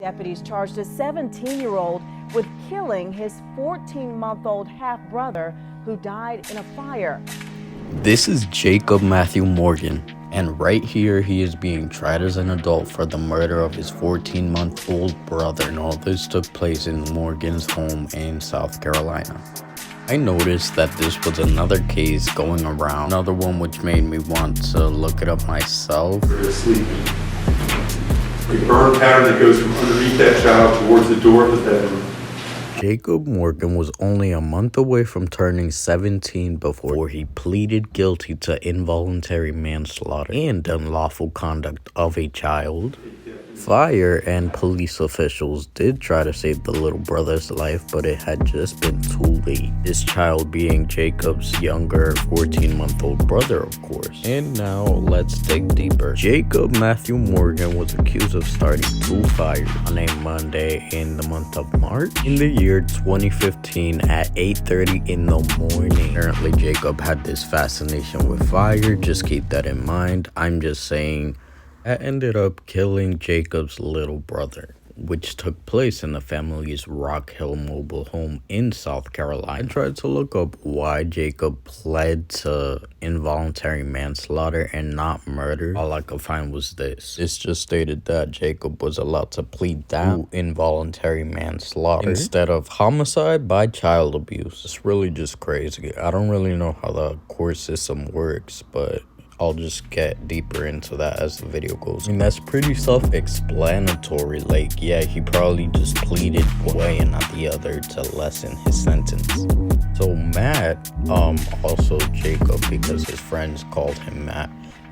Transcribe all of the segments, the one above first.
Deputies charged a 17-year-old with killing his 14-month-old half-brother who died in a fire. This is Jacob Matthew Morgan, and right here he is being tried as an adult for the murder of his 14-month-old brother, and all this took place in Morgan's home in South Carolina. I noticed that this was another case going around, another one which made me want to look it up myself. Sleeping. A burn pattern that goes from underneath that child towards the door of the bedroom. Jacob Morgan was only a month away from turning 17 before he pleaded guilty to involuntary manslaughter and unlawful conduct of a child. Fire and police officials did try to save the little brother's life, but it had just been too late. This child being Jacob's younger 14-month-old brother, of course. And now let's dig deeper. Jacob Matthew Morgan was accused of starting 2 fires on a Monday in the month of March in the year 2015 at 8:30 in the morning. Apparently Jacob had this fascination with fire. Just keep that in mind. I'm just saying that ended up killing Jacob's little brother, which took place in the family's Rock Hill mobile home in South Carolina. I tried to look up why Jacob pled to involuntary manslaughter and not murder. All I could find was this. This just stated that Jacob was allowed to plead down to involuntary manslaughter instead of homicide by child abuse. It's really just crazy. I don't really know how the court system works, but I'll just get deeper into that as the video goes. I mean, that's pretty self-explanatory. Like, yeah, he probably just pleaded one way and not the other to lessen his sentence. So Matt, also Jacob because his friends called him Matt,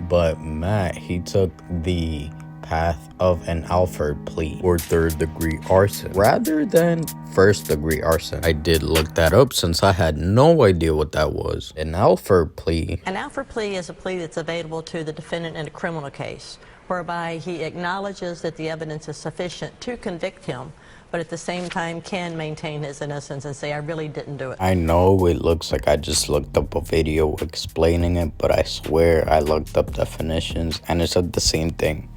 but Matt, he took the path of an Alford plea or 3rd-degree arson rather than 1st-degree arson. I did look that up since I had no idea what that was. An Alford plea. An Alford plea is a plea that's available to the defendant in a criminal case, whereby he acknowledges that the evidence is sufficient to convict him, but at the same time can maintain his innocence and say, I really didn't do it. I know it looks like I just looked up a video explaining it, but I swear I looked up definitions and it said the same thing.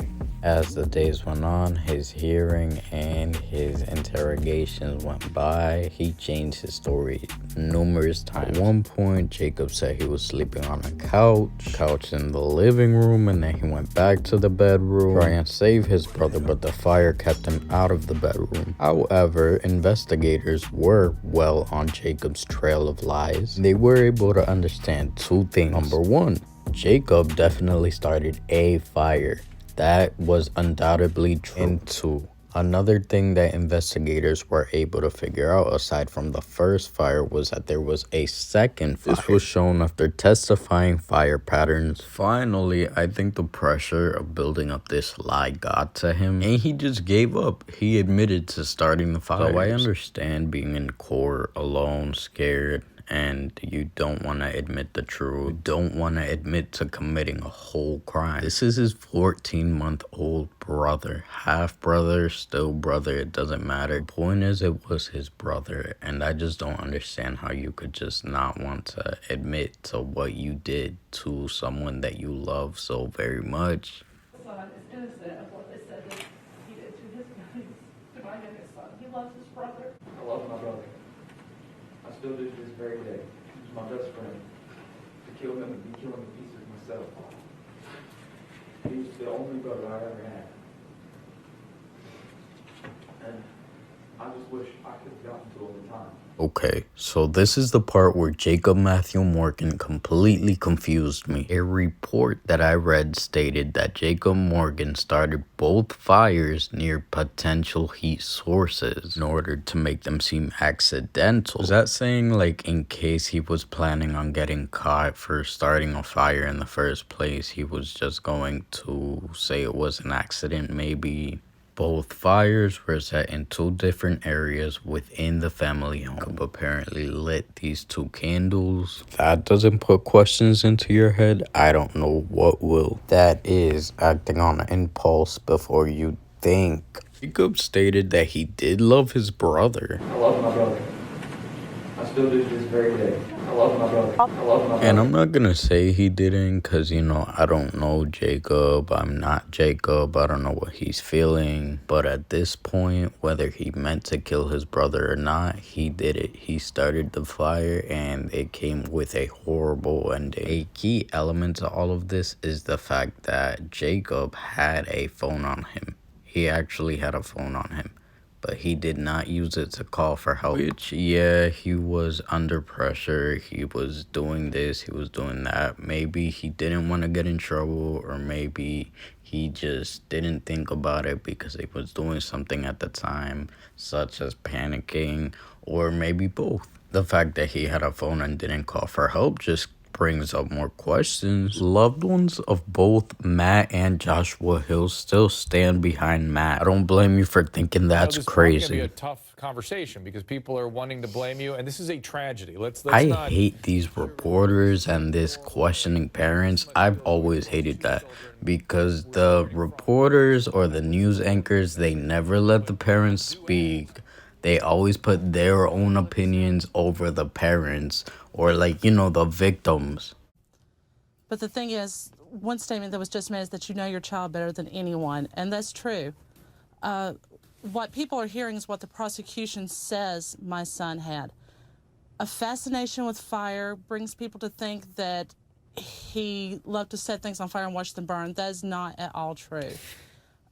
As the days went on, his hearing and his interrogations went by. He changed his story numerous times. At one point, Jacob said he was sleeping on a couch in the living room, and then he went back to the bedroom trying to save his brother, but the fire kept him out of the bedroom. However, investigators were well on Jacob's trail of lies. They were able to understand 2 things. Number 1, Jacob definitely started a fire. That was undoubtedly true. And 2, another thing that investigators were able to figure out aside from the first fire was that there was a second fire. This was shown after testifying fire patterns. Finally, I think the pressure of building up this lie got to him and he just gave up. He admitted to starting the fire. So I understand being in court alone, scared, and you don't want to admit the truth. You don't want to admit to committing a whole crime. This is his 14-month-old brother. Half brother, still brother, it doesn't matter. The point is, it was his brother, and I just don't understand how you could just not want to admit to what you did to someone that you love so very much. Son is innocent of what they said that he did to his to my youngest son. He loves his brother. I love my brother. I still do to this very day. He's my best friend. To kill him would be killing the pieces myself. He was the only brother I ever had. And I just wish I could have gotten to him in time. Okay, so this is the part where Jacob Matthew Morgan completely confused me. A report that I read stated that Jacob Morgan started both fires near potential heat sources in order to make them seem accidental. Is that saying, like, in case he was planning on getting caught for starting a fire in the first place, he was just going to say it was an accident, maybe? Both fires were set in 2 different areas within the family home. Apparently lit these 2 candles. If that doesn't put questions into your head, I don't know what will. That is acting on an impulse before you think. Jacob stated that he did love his brother. I love my brother. I still do to this very day. I I love my brother. I love my brother. And I'm not gonna say he didn't, because, I don't know Jacob. I'm not Jacob. I don't know what he's feeling. But at this point, whether he meant to kill his brother or not, he did it. He started the fire, and it came with a horrible ending. A key element to all of this is the fact that Jacob had a phone on him. He actually had a phone on him, but he did not use it to call for help. Which, yeah, he was under pressure. He was doing this, he was doing that. Maybe he didn't want to get in trouble, or maybe he just didn't think about it because he was doing something at the time, such as panicking, or maybe both. The fact that he had a phone and didn't call for help just brings up more questions. Loved ones of both Matt and Joshua Hill still stand behind Matt. I don't blame you for thinking that's crazy. This is going to be a tough conversation because people are wanting to blame you, and this is a tragedy. Let's I not hate these reporters and this questioning parents. I've always hated that, because the reporters or the news anchors, they never let the parents speak. They always put their own opinions over the parents, or the victims. But the thing is, one statement that was just made is that you know your child better than anyone, and that's true. What people are hearing is what the prosecution says my son had. A fascination with fire brings people to think that he loved to set things on fire and watch them burn. That is not at all true.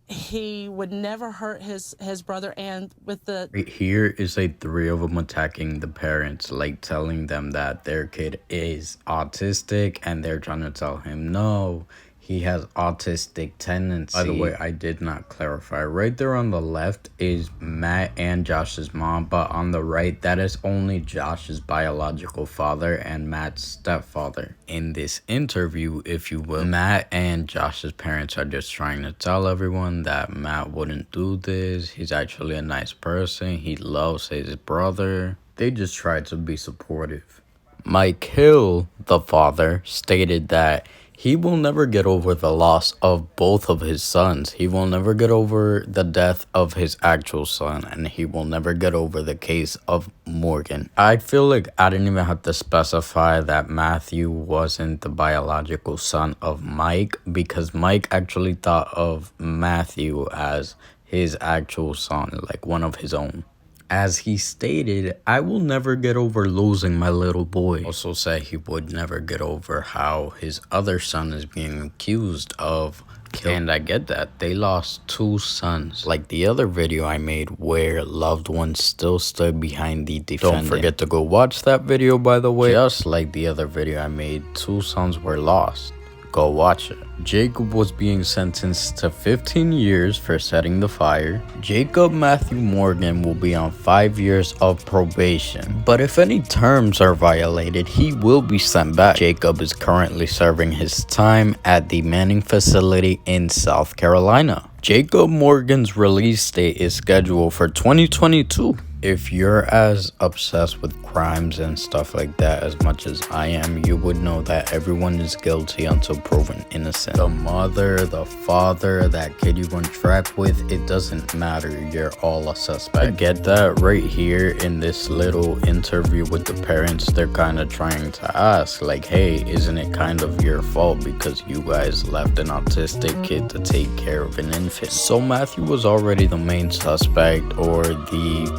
He would never hurt his brother, and with the... Here is three of them attacking the parents, telling them that their kid is autistic, and they're trying to tell him, no, he has autistic tendencies. By the way, I did not clarify. Right there on the left is Matt and Josh's mom, but on the right, that is only Josh's biological father and Matt's stepfather. In this interview, if you will, Matt and Josh's parents are just trying to tell everyone that Matt wouldn't do this. He's actually a nice person. He loves his brother. They just try to be supportive. Mike Hill, the father, stated that he will never get over the loss of both of his sons. He will never get over the death of his actual son, and he will never get over the case of Morgan. I feel like I didn't even have to specify that Matthew wasn't the biological son of Mike, because Mike actually thought of Matthew as his actual son, like one of his own. As he stated, I will never get over losing my little boy. Also said he would never get over how his other son is being accused of killing. And I get that. They lost 2 sons. Like the other video I made where loved ones still stood behind the defendant. Don't forget to go watch that video, by the way. Just like the other video I made, 2 sons were lost. Go watch it. Jacob was being sentenced to 15 years for setting the fire. Jacob Matthew Morgan will be on 5 years of probation. But if any terms are violated, he will be sent back. Jacob is currently serving his time at the Manning facility in South Carolina. Jacob Morgan's release date is scheduled for 2022. If you're as obsessed with crimes and stuff like that as much as I am, you would know that everyone is guilty until proven innocent. The mother, the father, that kid you went track with, it doesn't matter. You're all a suspect. I get that. Right here in this little interview with the parents, they're kind of trying to ask, hey, isn't it kind of your fault because you guys left an autistic kid to take care of an infant? So Matthew was already the main suspect, or the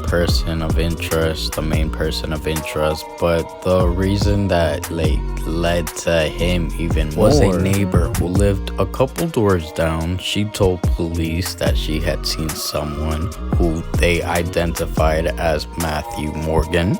main person of interest, but the reason that led to him even more was a neighbor who lived a couple doors down. She told police that she had seen someone who they identified as Matthew Morgan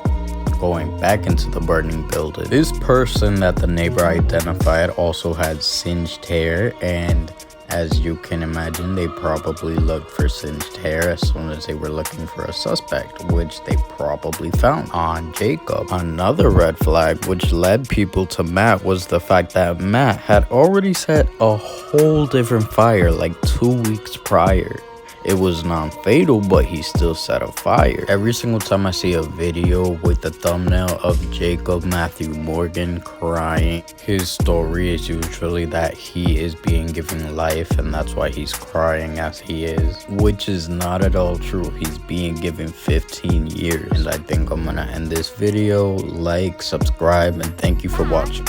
going back into the burning building. This person that the neighbor identified also had singed hair, and as you can imagine, they probably looked for singed hair as soon as they were looking for a suspect, which they probably found on Jacob. Another red flag which led people to Matt was the fact that Matt had already set a whole different fire 2 weeks prior. It was non-fatal, but he still set a fire. Every single time I see a video with the thumbnail of Jacob Matthew Morgan crying, his story is usually that he is being given life and that's why he's crying as he is, which is not at all true. He's being given 15 years. And I think I'm gonna end this video. Like, subscribe, and thank you for watching.